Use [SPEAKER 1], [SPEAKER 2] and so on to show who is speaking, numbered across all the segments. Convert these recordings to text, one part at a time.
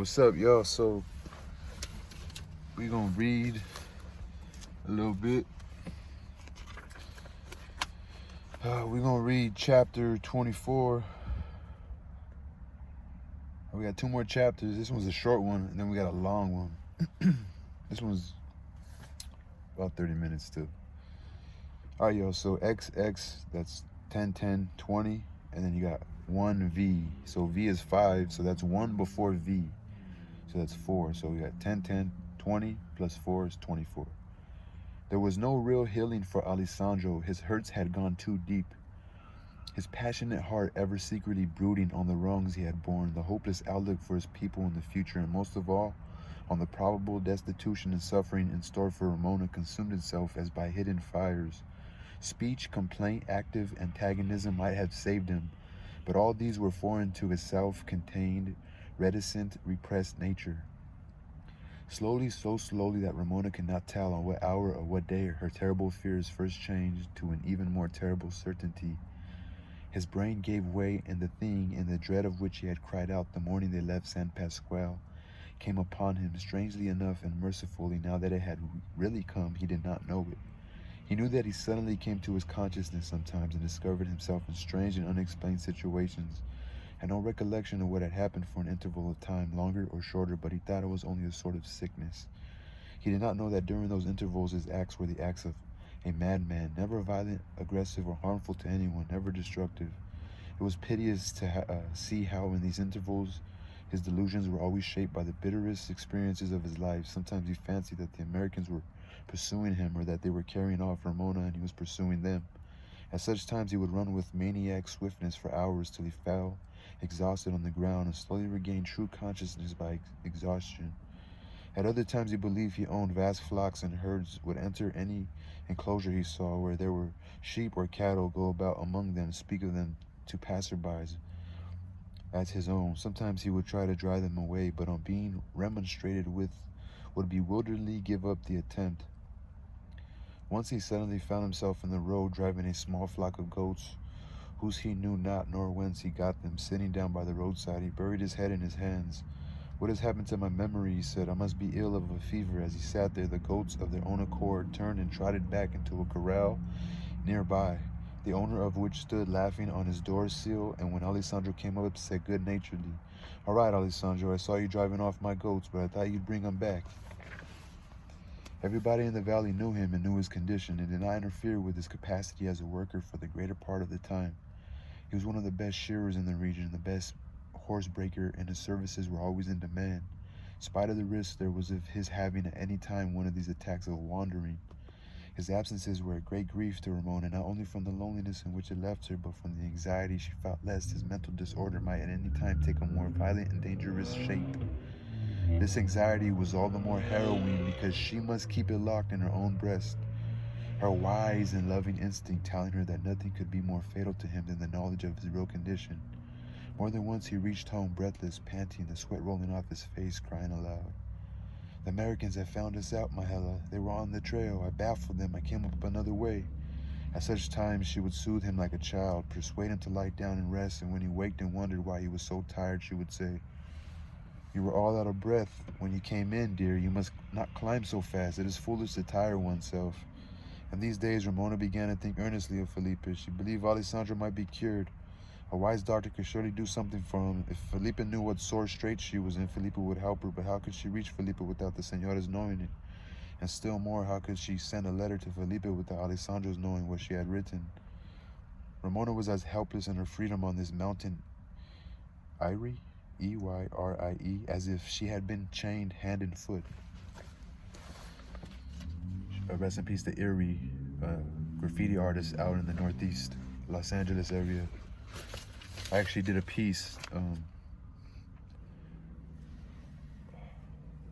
[SPEAKER 1] What's up, y'all? So we gonna read a little bit. We're gonna read chapter 24. We got 2 more chapters. This one's a short one, and then we got a long one. This one's about 30 minutes too. All right, yo. So XX, that's 10, 10, 20, and then you got 1V. So V is 5, so that's 1 before V. So that's 4. So we got 10, 10, 20 plus 4 is 24. There was no real healing for Alessandro. His hurts had gone too deep. His passionate heart ever secretly brooding on the wrongs he had borne, the hopeless outlook for his people in the future, and most of all, on the probable destitution and suffering in store for Ramona, consumed itself as by hidden fires. Speech, complaint, active antagonism might have saved him, but all these were foreign to his self-contained, reticent, repressed nature. Slowly, so slowly that Ramona could not tell on what hour or what day her terrible fears first changed to an even more terrible certainty. His brain gave way, and the thing, in the dread of which he had cried out the morning they left San Pasquale, came upon him, strangely enough and mercifully. Now that it had really come, he did not know it. He knew that he suddenly came to his consciousness sometimes and discovered himself in strange and unexplained situations. Had no recollection of what had happened for an interval of time, longer or shorter, but he thought it was only a sort of sickness. He did not know that during those intervals his acts were the acts of a madman, never violent, aggressive, or harmful to anyone, never destructive. It was piteous to see how in these intervals his delusions were always shaped by the bitterest experiences of his life. Sometimes he fancied that the Americans were pursuing him, or that they were carrying off Ramona and he was pursuing them. At such times he would run with maniac swiftness for hours till he fell, exhausted on the ground, and slowly regained true consciousness by exhaustion. At other times he believed he owned vast flocks and herds, would enter any enclosure he saw where there were sheep or cattle, go about among them, speak of them to passersby as his own. Sometimes he would try to drive them away, but on being remonstrated with, would bewilderedly give up the attempt. Once he suddenly found himself in the road, driving a small flock of goats, whose he knew not nor whence he got them. Sitting down by the roadside, he buried his head in his hands. "What has happened to my memory?" he said. "I must be ill of a fever." As he sat there, the goats of their own accord turned and trotted back into a corral nearby, the owner of which stood laughing on his door sill, and when Alessandro came up, said good-naturedly, "All right, Alessandro, I saw you driving off my goats, but I thought you'd bring them back." Everybody in the valley knew him and knew his condition, and did not interfere with his capacity as a worker for the greater part of the time. He was one of the best shearers in the region, the best horse breaker, and his services were always in demand, in spite of the risk there was of his having at any time one of these attacks of wandering. His absences were a great grief to Ramona, not only from the loneliness in which it left her, but from the anxiety she felt lest his mental disorder might at any time take a more violent and dangerous shape. This anxiety was all the more harrowing because she must keep it locked in her own breast, her wise and loving instinct telling her that nothing could be more fatal to him than the knowledge of his real condition. More than once he reached home breathless, panting, the sweat rolling off his face, crying aloud, "The Americans have found us out, my Hela. They were on the trail. I baffled them. I came up another way." At such times she would soothe him like a child, persuade him to lie down and rest, and when he waked and wondered why he was so tired, she would say, "You were all out of breath when you came in, dear. You must not climb so fast. It is foolish to tire oneself." And these days Ramona began to think earnestly of Felipe. She believed Alessandro might be cured. A wise doctor could surely do something for him. If Felipe knew what sore straits she was in, Felipe would help her, but how could she reach Felipe without the señoras knowing it? And still more, how could she send a letter to Felipe without Alessandro's knowing what she had written? Ramona was as helpless in her freedom on this mountain Eyrie, E-Y-R-I-E, as if she had been chained hand and foot. Rest in peace to Erie, graffiti artist out in the northeast Los Angeles area. I actually did a piece.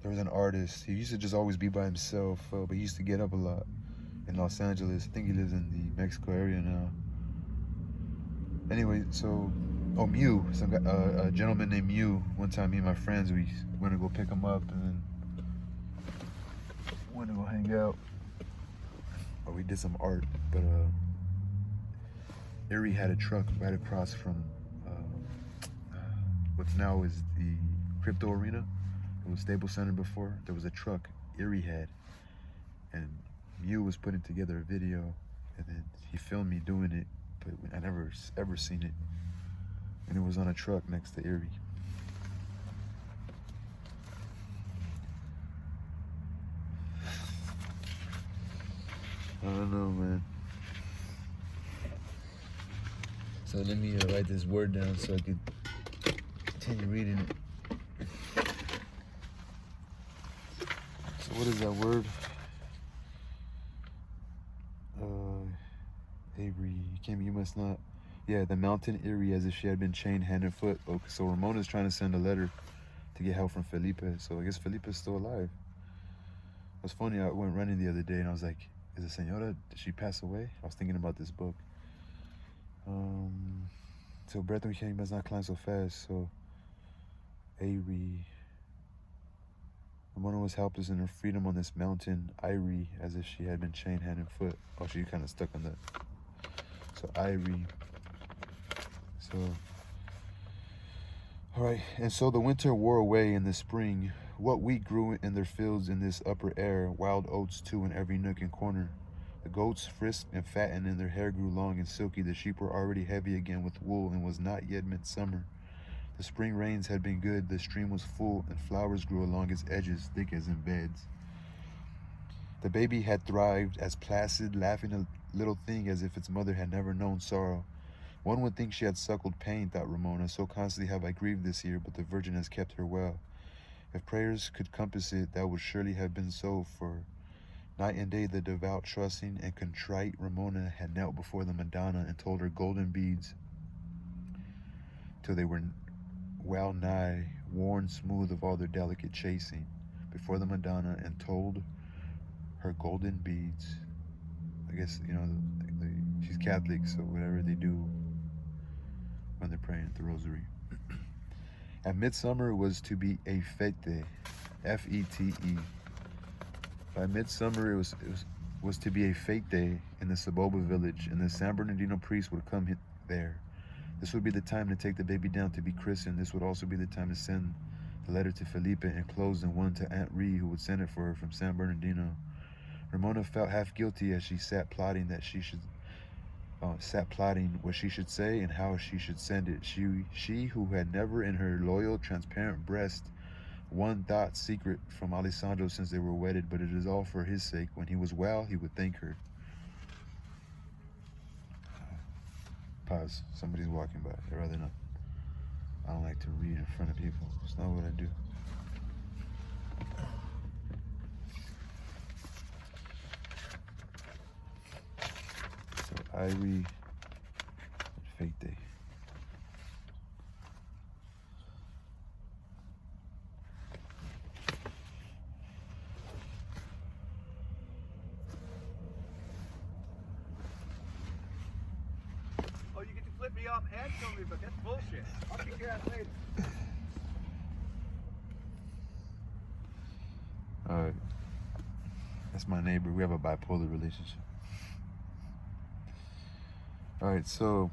[SPEAKER 1] There was an artist. He used to just always be by himself, but he used to get up a lot in Los Angeles. I think he lives in the Mexico area now. Anyway, so, Mew, some guy, a gentleman named Mew. One time, me and my friends, we went to go pick him up, and then went to go hang out. Or we did some art, but Erie had a truck right across from what now is the crypto arena. It was Staples Center before. There was a truck Erie had, and Mew was putting together a video, and then he filmed me doing it, but I never ever seen it. And it was on a truck next to Erie. I don't know, man. So let me write this word down so I could continue reading it. So what is that word? Avery, you must not. Yeah, the mountain Erie, as if she had been chained hand and foot. Okay, so Ramona's trying to send a letter to get help from Felipe. So I guess Felipe's still alive. It was funny, I went running the other day and I was like, is the Senora, did she pass away? I was thinking about this book. So Breton you must not climb so fast. So Avery. Ramona was helpless in her freedom on this mountain, Irie, as if she had been chained hand and foot. Oh, she kind of stuck on that. So Irie. So, all right. And so the winter wore away in the spring. What wheat grew in their fields in this upper air, wild oats too in every nook and corner. The goats frisked and fattened, and their hair grew long and silky. The sheep were already heavy again with wool, and was not yet midsummer. The spring rains had been good, the stream was full, and flowers grew along its edges, thick as in beds. The baby had thrived, as placid, laughing a little thing as if its mother had never known sorrow. One would think she had suckled pain, thought Ramona, so constantly have I grieved this year, but the Virgin has kept her well. If prayers could compass it, that would surely have been so, for night and day the devout, trusting, and contrite Ramona had knelt before the Madonna and told her golden beads till they were well nigh worn smooth of all their delicate chasing, before the Madonna, and told her golden beads. I guess, you know, she's Catholic, so whatever they do when they're praying at the rosary. At midsummer was to be a fete, F-E-T-E. By midsummer it was to be a fete in the Saboba village, and the San Bernardino priest would come there. This would be the time to take the baby down to be christened. This would also be the time to send the letter to Felipe, enclosed in one to Aunt Ree, who would send it for her from San Bernardino. Ramona felt half guilty as she sat plotting what she should say and how she should send it. She who had never in her loyal, transparent breast one thought secret from Alessandro since they were wedded, but it is all for his sake. When he was well, he would thank her. Pause. Somebody's walking by. I'd rather not. I don't like to read in front of people. It's not what I do. So I read Fate Day.
[SPEAKER 2] You get to flip me off and kill me, but that's bullshit. I'll kick your ass later.
[SPEAKER 1] Alright. That's my neighbor. We have a bipolar relationship. Alright, so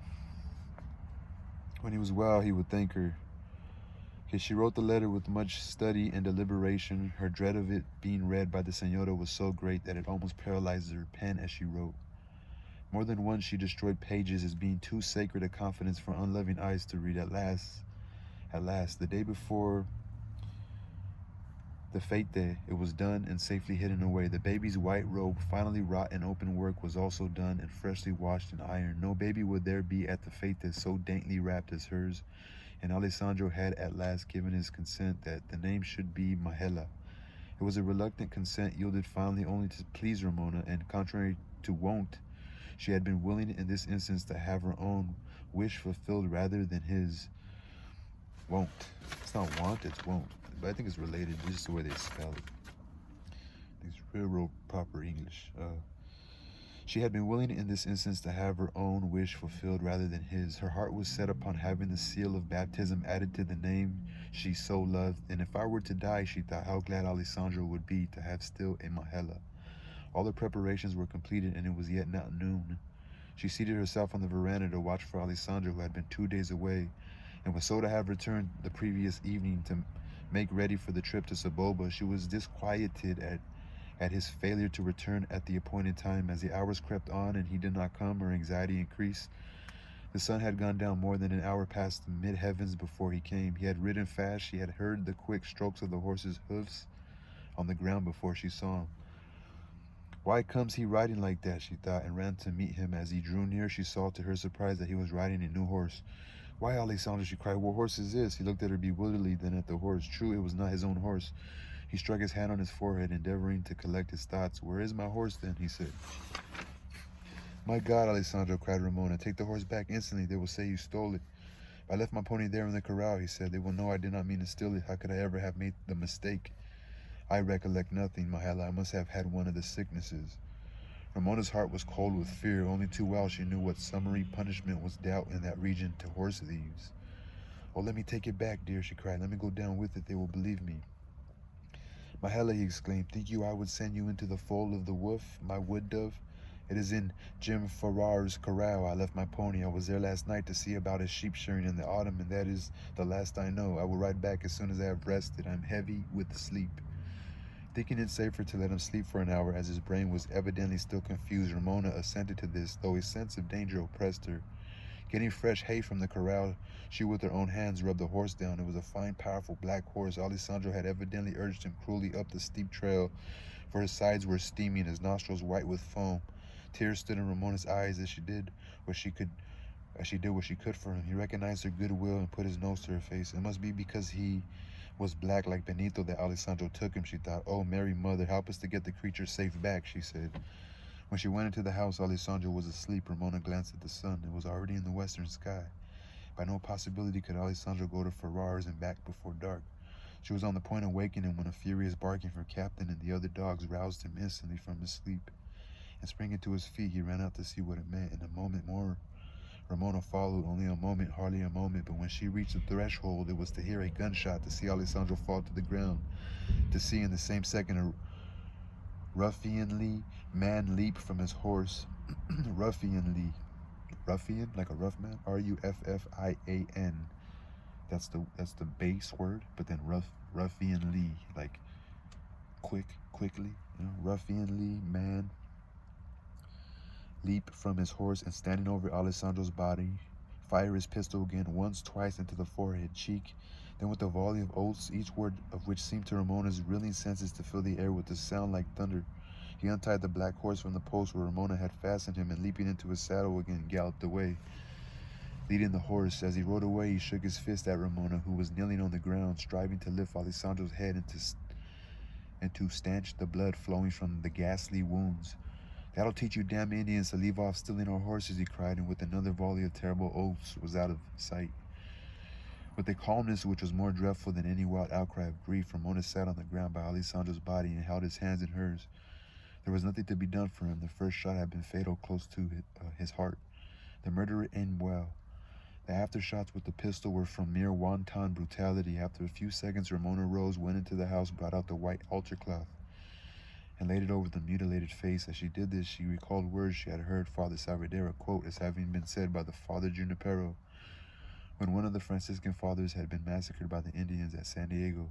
[SPEAKER 1] when he was well, he would thank her. Okay, she wrote the letter with much study and deliberation. Her dread of it being read by the Senora was so great that it almost paralyzed her pen as she wrote. More than once she destroyed pages as being too sacred a confidence for unloving eyes to read. At last, the day before the fete day, it was done and safely hidden away. The baby's white robe, finally wrought in open work, was also done and freshly washed and ironed. No baby would there be at the fete so daintily wrapped as hers, and Alessandro had at last given his consent that the name should be Mahela. It was a reluctant consent, yielded finally only to please Ramona, and contrary to wont, she had been willing in this instance to have her own wish fulfilled rather than his. Won't. It's not want, it's won't. But I think it's related, just the way they spell it. It's real proper English. She had been willing in this instance to have her own wish fulfilled rather than his. Her heart was set upon having the seal of baptism added to the name she so loved. And if I were to die, she thought, how glad Alessandro would be to have still a Mahela. All the preparations were completed, and it was yet not noon. She seated herself on the veranda to watch for Alessandro, who had been 2 days away, and was so to have returned the previous evening to make ready for the trip to Saboba. She was disquieted at his failure to return at the appointed time. As the hours crept on and he did not come, her anxiety increased. The sun had gone down more than an hour past the mid-heavens before he came. He had ridden fast. She had heard the quick strokes of the horse's hoofs on the ground before she saw him. Why comes he riding like that, she thought, and ran to meet him. As he drew near, she saw to her surprise that he was riding a new horse. Why, Alessandra, she cried, what horse is this? He looked at her bewilderedly, then at the horse. True, it was not his own horse. He struck his hand on his forehead, endeavoring to collect his thoughts. Where is my horse, then? He said. My God, Alessandro, cried Ramona, take the horse back instantly. They will say you stole it. I left my pony there in the corral, he said. They will know I did not mean to steal it. How could I ever have made the mistake? I recollect nothing, Mahela. I must have had one of the sicknesses. Ramona's heart was cold with fear. Only too well she knew what summary punishment was dealt in that region to horse thieves. Oh, let me take it back, dear, she cried. Let me go down with it. They will believe me. Mahela, he exclaimed, think you I would send you into the fold of the wolf, my wood dove? It is in Jim Farrar's corral. I left my pony. I was there last night to see about his sheep shearing in the autumn, and that is the last I know. I will ride back as soon as I have rested. I'm heavy with sleep. Thinking it safer to let him sleep for an hour, as his brain was evidently still confused, Ramona assented to this, though a sense of danger oppressed her. Getting fresh hay from the corral, she with her own hands rubbed the horse down. It was a fine, powerful black horse. Alessandro had evidently urged him cruelly up the steep trail, for his sides were steaming, his nostrils white with foam. Tears stood in Ramona's eyes as she did what she could for him. He recognized her goodwill and put his nose to her face. It must be because he was black like Benito that Alessandro took him, she thought. Oh, Mary Mother, help us to get the creature safe back, she said. When she went into the house, Alessandro was asleep. Ramona glanced at the sun. It was already in the western sky. By no possibility could Alessandro go to Ferrar's and back before dark. She was on the point of waking him when a furious barking from Captain and the other dogs roused him instantly from his sleep. And springing to his feet, he ran out to see what it meant. In a moment more, Ramona followed, only a moment, hardly a moment, but when she reached the threshold, it was to hear a gunshot, to see Alessandro fall to the ground, to see in the same second a ruffianly man leap from his horse. Ruffian, like a rough man, Ruffian. That's the base word, but then ruffianly, like quickly, ruffianly man leap from his horse and standing over Alessandro's body, fire his pistol again, once, twice into the forehead, cheek, then with a volley of oaths, each word of which seemed to Ramona's reeling senses to fill the air with a sound like thunder. He untied the black horse from the post where Ramona had fastened him, and leaping into his saddle again, galloped away, leading the horse. As he rode away, he shook his fist at Ramona, who was kneeling on the ground, striving to lift Alessandro's head and to stanch the blood flowing from the ghastly wounds. That'll teach you damn Indians to leave off stealing our horses, he cried, and with another volley of terrible oaths was out of sight. With a calmness which was more dreadful than any wild outcry of grief, Ramona sat on the ground by Alessandro's body and held his hands in hers. There was nothing to be done for him. The first shot had been fatal, close to his heart. The murderer aimed well. The aftershots with the pistol were from mere wanton brutality. After a few seconds, Ramona rose, went into the house, brought out the white altar cloth, and laid it over the mutilated face. As she did this, she recalled words she had heard Father Salvador quote as having been said by the Father Junipero when one of the Franciscan fathers had been massacred by the Indians at San Diego.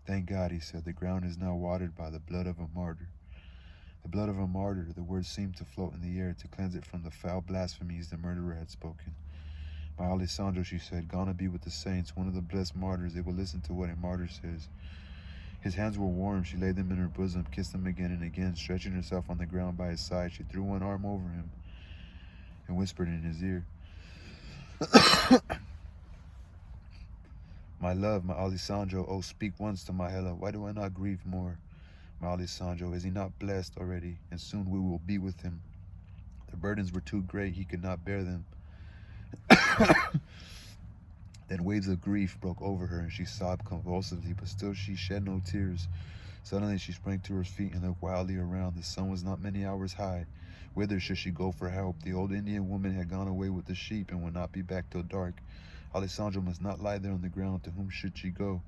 [SPEAKER 1] Thank God, he said, the ground is now watered by the blood of a martyr. The blood of a martyr, the words seemed to float in the air, to cleanse it from the foul blasphemies the murderer had spoken. My Alessandro, she said, gonna be with the saints, one of the blessed martyrs. They will listen to what a martyr says. His hands were warm. She laid them in her bosom, kissed them again and again. Stretching herself on the ground by his side, she threw one arm over him and whispered in his ear, my love, my Alessandro, oh, speak once to my Helen. Why do I not grieve more? My Alessandro, is he not blessed already? And soon we will be with him. The burdens were too great. He could not bear them. Then waves of grief broke over her, and she sobbed convulsively, but still she shed no tears. Suddenly she sprang to her feet and looked wildly around. The sun was not many hours high. Whither should she go for help? The old Indian woman had gone away with the sheep and would not be back till dark. Alessandro must not lie there on the ground. To whom should she go?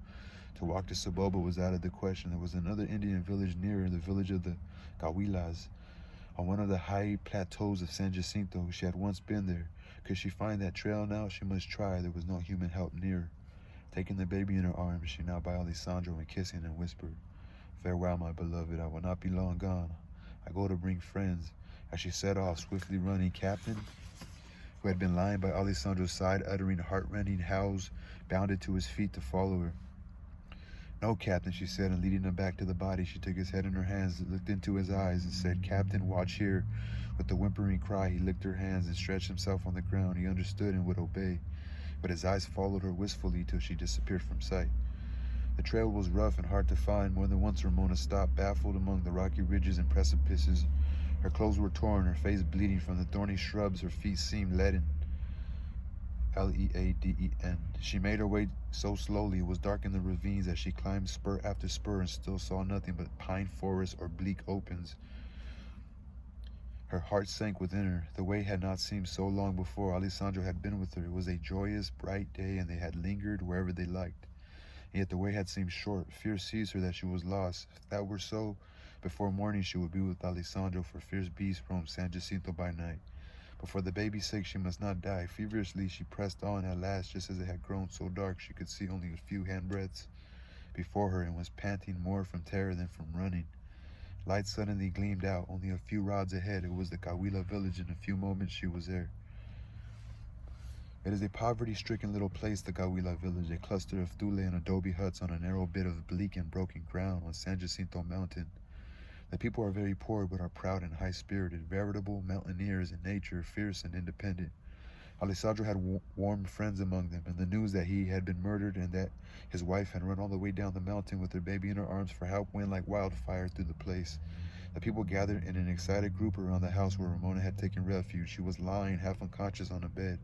[SPEAKER 1] To walk to Saboba was out of the question. There was another Indian village nearer, the village of the Gawilas, on one of the high plateaus of San Jacinto. She had once been there. Could she find that trail now? She must try. There was no human help near. Taking the baby in her arms, she knelt by Alessandro and kissing and whispered, "Farewell, my beloved, I will not be long gone. I go to bring friends." As she set off, swiftly running, Captain, who had been lying by Alessandro's side, uttering heart-rending howls, bounded to his feet to follow her. "No, Captain," she said, and leading him back to the body, she took his head in her hands, looked into his eyes, and said, "Captain, watch here." With a whimpering cry, he licked her hands and stretched himself on the ground. He understood and would obey, but his eyes followed her wistfully till she disappeared from sight. The trail was rough and hard to find. More than once Ramona stopped, baffled among the rocky ridges and precipices. Her clothes were torn, her face bleeding from the thorny shrubs, her feet seemed leaden. Leaden. She made her way so slowly it was dark in the ravines as she climbed spur after spur and still saw nothing but pine forests or bleak opens. Her heart sank within her. The way had not seemed so long before Alessandro had been with her. It was a joyous, bright day, and they had lingered wherever they liked. And yet the way had seemed short. Fear seized her that she was lost. If that were so, before morning she would be with Alessandro, for fierce beasts roamed San Jacinto by night. But for the baby's sake she must not die. Feverishly she pressed on. At last, just as it had grown so dark she could see only a few handbreadths before her, and was panting more from terror than from running. Light suddenly gleamed out. Only a few rods ahead, it was the Cahuila village. In a few moments she was there. It is a poverty-stricken little place, the Cahuila village, a cluster of thule and adobe huts on a narrow bit of bleak and broken ground on San Jacinto Mountain. The people are very poor but are proud and high-spirited, veritable mountaineers in nature, fierce and independent. Alessandro had warm friends among them, and the news that he had been murdered and that his wife had run all the way down the mountain with her baby in her arms for help went like wildfire through the place. The people gathered in an excited group around the house where Ramona had taken refuge. She was lying half unconscious on a bed.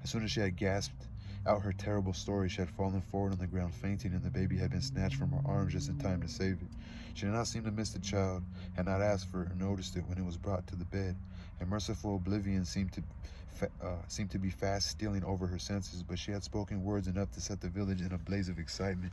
[SPEAKER 1] As soon as she had gasped out her terrible story, she had fallen forward on the ground fainting, and the baby had been snatched from her arms just in time to save it. She did not seem to miss the child, had not asked for it or noticed it when it was brought to the bed. A merciful oblivion seemed to be fast stealing over her senses, but she had spoken words enough to set the village in a blaze of excitement.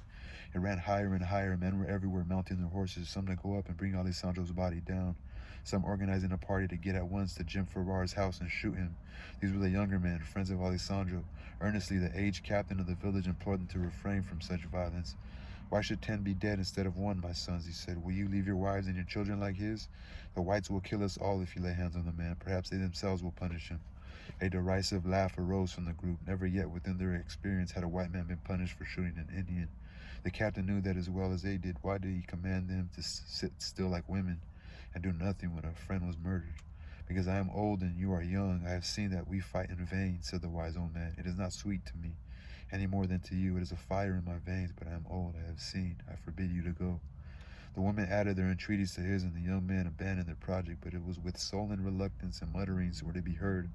[SPEAKER 1] It ran higher and higher. Men were everywhere mounting their horses, some to go up and bring Alessandro's body down, some organizing a party to get at once to Jim Ferrar's house and shoot him. These were the younger men, friends of Alessandro. Earnestly, the aged captain of the village implored them to refrain from such violence. "Why should 10 be dead instead of 1, my sons?" he said. "Will you leave your wives and your children like his? The whites will kill us all if you lay hands on the man. Perhaps they themselves will punish him." A derisive laugh arose from the group. Never yet within their experience had a white man been punished for shooting an Indian. The captain knew that as well as they did. Why did he command them to sit still like women and do nothing when a friend was murdered? "Because I am old and you are young. I have seen that we fight in vain," said the wise old man. "It is not sweet to me, any more than to you. It is a fire in my veins, but I am old. I have seen. I forbid you to go." The women added their entreaties to his, and the young man abandoned their project, but it was with sullen reluctance, and mutterings were to be heard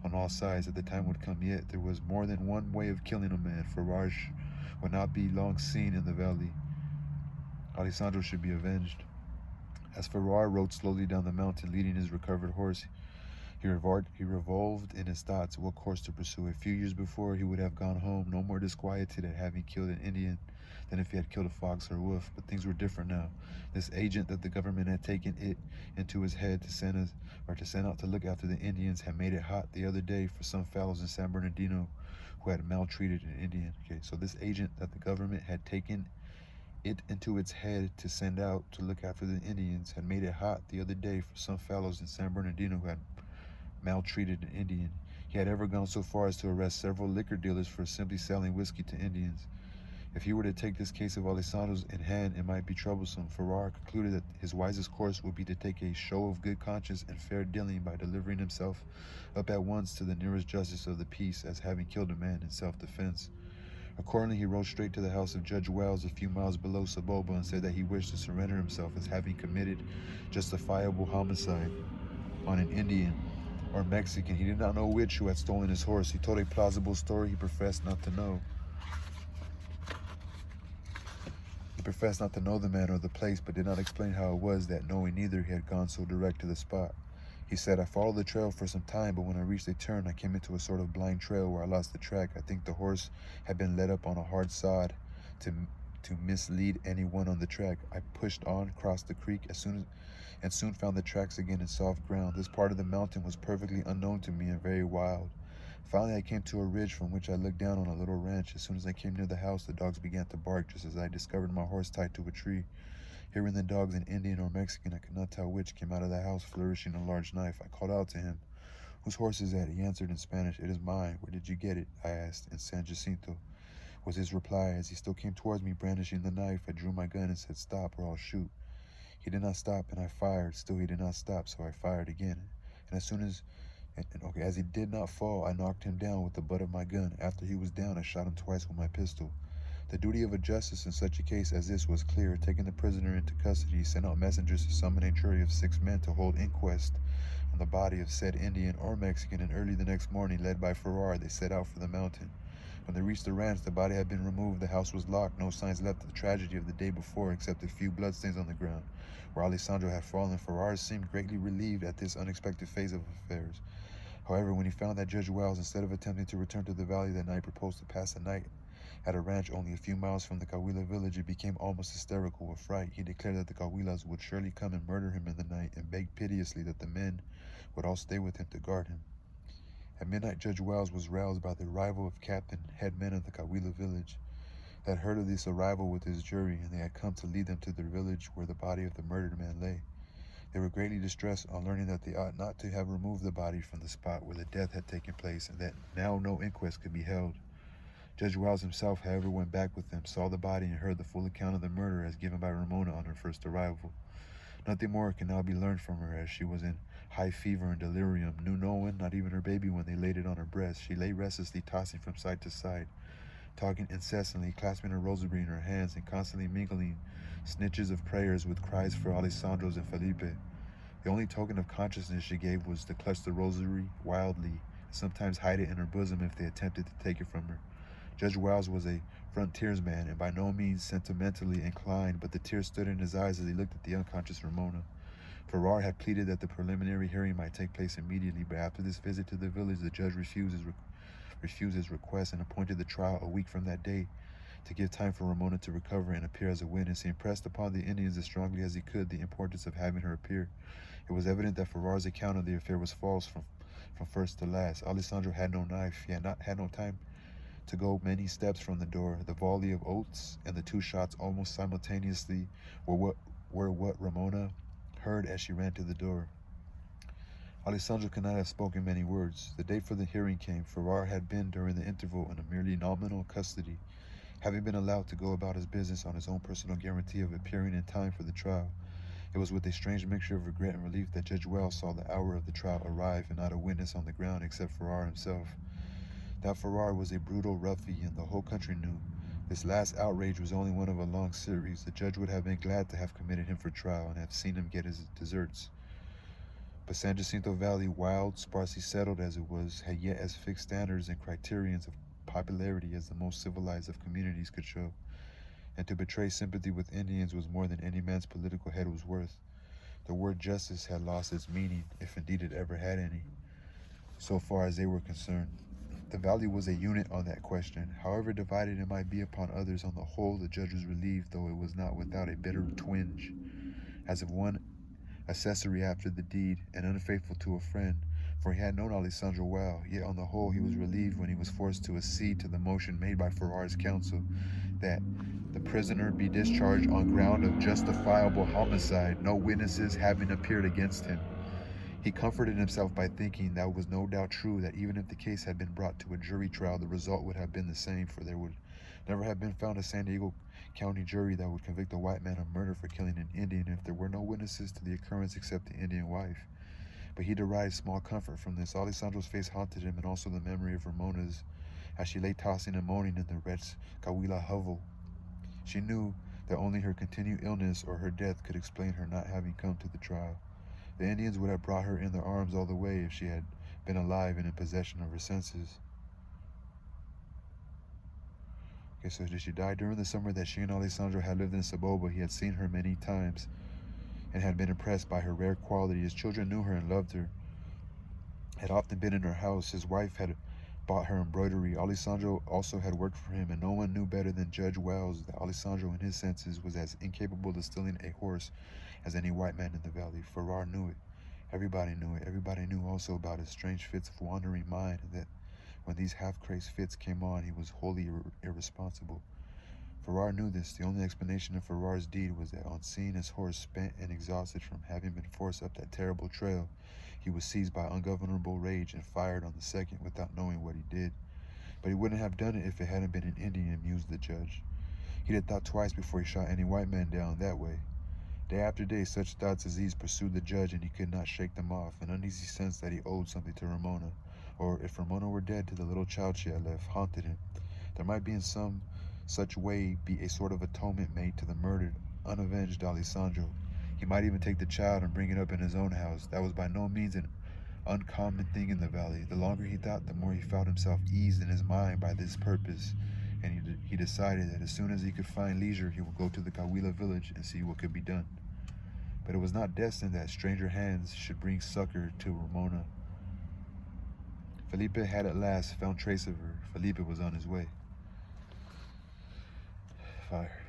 [SPEAKER 1] on all sides that the time would come yet. There was more than one way of killing a man. Ferrar would not be long seen in the valley. Alessandro should be avenged. As Ferrar rode slowly down the mountain, leading his recovered horse, he revolved in his thoughts what course to pursue. A few years before, he would have gone home, no more disquieted at having killed an Indian than if he had killed a fox or a wolf. But things were different now. This agent that the government had taken it into his head to send out to look after the Indians had made it hot the other day for some fellows in San Bernardino who had maltreated an Indian. Okay, so this agent that the government had taken it into its head to send out to look after the Indians had made it hot the other day for some fellows in San Bernardino who had maltreated an Indian. He had ever gone so far as to arrest several liquor dealers for simply selling whiskey to Indians. If he were to take this case of Alessandro's in hand, it might be troublesome. Ferrar concluded that his wisest course would be to take a show of good conscience and fair dealing by delivering himself up at once to the nearest justice of the peace as having killed a man in self-defense. Accordingly, he rode straight to the house of Judge Wells a few miles below Saboba and said that he wished to surrender himself as having committed justifiable homicide on an Indian or Mexican. He did not know which who had stolen his horse. He told a plausible story he professed not to know. He professed not to know the man or the place, but did not explain how it was that, knowing neither, he had gone so direct to the spot. He said, "I followed the trail for some time, but when I reached a turn, I came into a sort of blind trail where I lost the track. I think the horse had been led up on a hard sod to mislead anyone on the track. I pushed on, crossed the creek, and soon found the tracks again in soft ground. This part of the mountain was perfectly unknown to me and very wild. Finally, I came to a ridge from which I looked down on a little ranch. As soon as I came near the house, the dogs began to bark, just as I discovered my horse tied to a tree. Hearing the dogs, an Indian or Mexican, I could not tell which, came out of the house flourishing a large knife. I called out to him. "Whose horse is that?" He answered in Spanish. "It is mine." "Where did you get it?" I asked. "In San Jacinto," was his reply. As he still came towards me, brandishing the knife, I drew my gun and said, "Stop, or I'll shoot." He did not stop, and I fired. Still he did not stop, so I fired again. And as he did not fall, I knocked him down with the butt of my gun. After he was down, I shot him twice with my pistol. The duty of a justice in such a case as this was clear. Taking the prisoner into custody, he sent out messengers to summon a jury of 6 men to hold inquest on the body of said Indian or Mexican, and early the next morning, led by Farrar, they set out for the mountain. When they reached the ranch, the body had been removed, the house was locked, no signs left of the tragedy of the day before except a few bloodstains on the ground where Alessandro had fallen. Farrar seemed greatly relieved at this unexpected phase of affairs. However, when he found that Judge Wells, instead of attempting to return to the valley that night, proposed to pass the night at a ranch only a few miles from the Cahuilla village, it became almost hysterical with fright. He declared that the Cahuillas would surely come and murder him in the night, and begged piteously that the men would all stay with him to guard him. At midnight, Judge Wells was roused by the arrival of Captain, head men of the Cahuilla village. They had heard of this arrival with his jury, and they had come to lead them to their village where the body of the murdered man lay. They were greatly distressed on learning that they ought not to have removed the body from the spot where the death had taken place, and that now no inquest could be held. Judge Wells himself, however, went back with them, saw the body, and heard the full account of the murder as given by Ramona on her first arrival. Nothing more can now be learned from her, as she was in high fever and delirium, knew no one, not even her baby, when they laid it on her breast. She lay restlessly, tossing from side to side, talking incessantly, clasping her rosary in her hands, and constantly mingling snitches of prayers with cries for Alessandro's and Felipe. The only token of consciousness she gave was to clutch the rosary wildly, and sometimes hide it in her bosom if they attempted to take it from her. Judge Wells was a frontiersman and by no means sentimentally inclined, but the tears stood in his eyes as he looked at the unconscious Ramona. Farrar had pleaded that the preliminary hearing might take place immediately, but after this visit to the village, the judge refused his request and appointed the trial a week from that day to give time for Ramona to recover and appear as a witness. He impressed upon the Indians as strongly as he could the importance of having her appear. It was evident that Farrar's account of the affair was false from first to last. Alessandro had no knife. He had no time to go many steps from the door. The volley of oaths and the 2 shots almost simultaneously were what Ramona heard as she ran to the door. Alessandro could not have spoken many words. The day for the hearing came. Farrar had been, during the interval, in a merely nominal custody, having been allowed to go about his business on his own personal guarantee of appearing in time for the trial. It was with a strange mixture of regret and relief that Judge Wells saw the hour of the trial arrive, and not a witness on the ground except Farrar himself. That Farrar was a brutal ruffian, the whole country knew. This last outrage was only one of a long series. The judge would have been glad to have committed him for trial and have seen him get his deserts. But San Jacinto Valley, wild, sparsely settled as it was, had yet as fixed standards and criterions of popularity as the most civilized of communities could show. And to betray sympathy with Indians was more than any man's political head was worth. The word justice had lost its meaning, if indeed it ever had any, so far as they were concerned. The valley was a unit on that question. However divided it might be upon others, on the whole the judge was relieved, though it was not without a bitter twinge, as of one accessory after the deed, and unfaithful to a friend, for he had known Alessandro well. Yet on the whole he was relieved when he was forced to accede to the motion made by Farrar's counsel, that the prisoner be discharged on ground of justifiable homicide, no witnesses having appeared against him. He comforted himself by thinking that was no doubt true, that even if the case had been brought to a jury trial, the result would have been the same, for there would never have been found a San Diego County jury that would convict a white man of murder for killing an Indian if there were no witnesses to the occurrence except the Indian wife. But he derived small comfort from this. Alessandro's face haunted him, and also the memory of Ramona's, as she lay tossing and moaning in the wretched Cahuilla hovel. She knew that only her continued illness or her death could explain her not having come to the trial. The Indians would have brought her in their arms all the way if she had been alive and in possession of her senses. Okay, so did she die? During the summer that she and Alessandro had lived in Saboba, he had seen her many times and had been impressed by her rare quality. His children knew her and loved her, had often been in her house. His wife had bought her embroidery. Alessandro also had worked for him, and no one knew better than Judge Wells that Alessandro, in his senses, was as incapable of stealing a horse as any white man in the valley. Farrar knew it. Everybody knew it. Everybody knew also about his strange fits of wandering mind, and that When these half-crazed fits came on, he was wholly irresponsible. Farrar knew this. The only explanation of Farrar's deed was that on seeing his horse spent and exhausted from having been forced up that terrible trail, he was seized by ungovernable rage and fired on the second without knowing what he did. But he wouldn't have done it if it hadn't been an Indian, mused the judge. He'd have thought twice before he shot any white man down that way. Day after day, such thoughts as these pursued the judge, and he could not shake them off, an uneasy sense that he owed something to Ramona, or if Ramona were dead, to the little child she had left, haunted him. There might be in some such way be a sort of atonement made to the murdered, unavenged Alessandro. He might even take the child and bring it up in his own house. That was by no means an uncommon thing in the valley. The longer he thought, the more he felt himself eased in his mind by this purpose, and he decided that as soon as he could find leisure, he would go to the Cahuilla village and see what could be done. But it was not destined that stranger hands should bring succor to Ramona. Felipe had at last found trace of her. Felipe was on his way. Fire.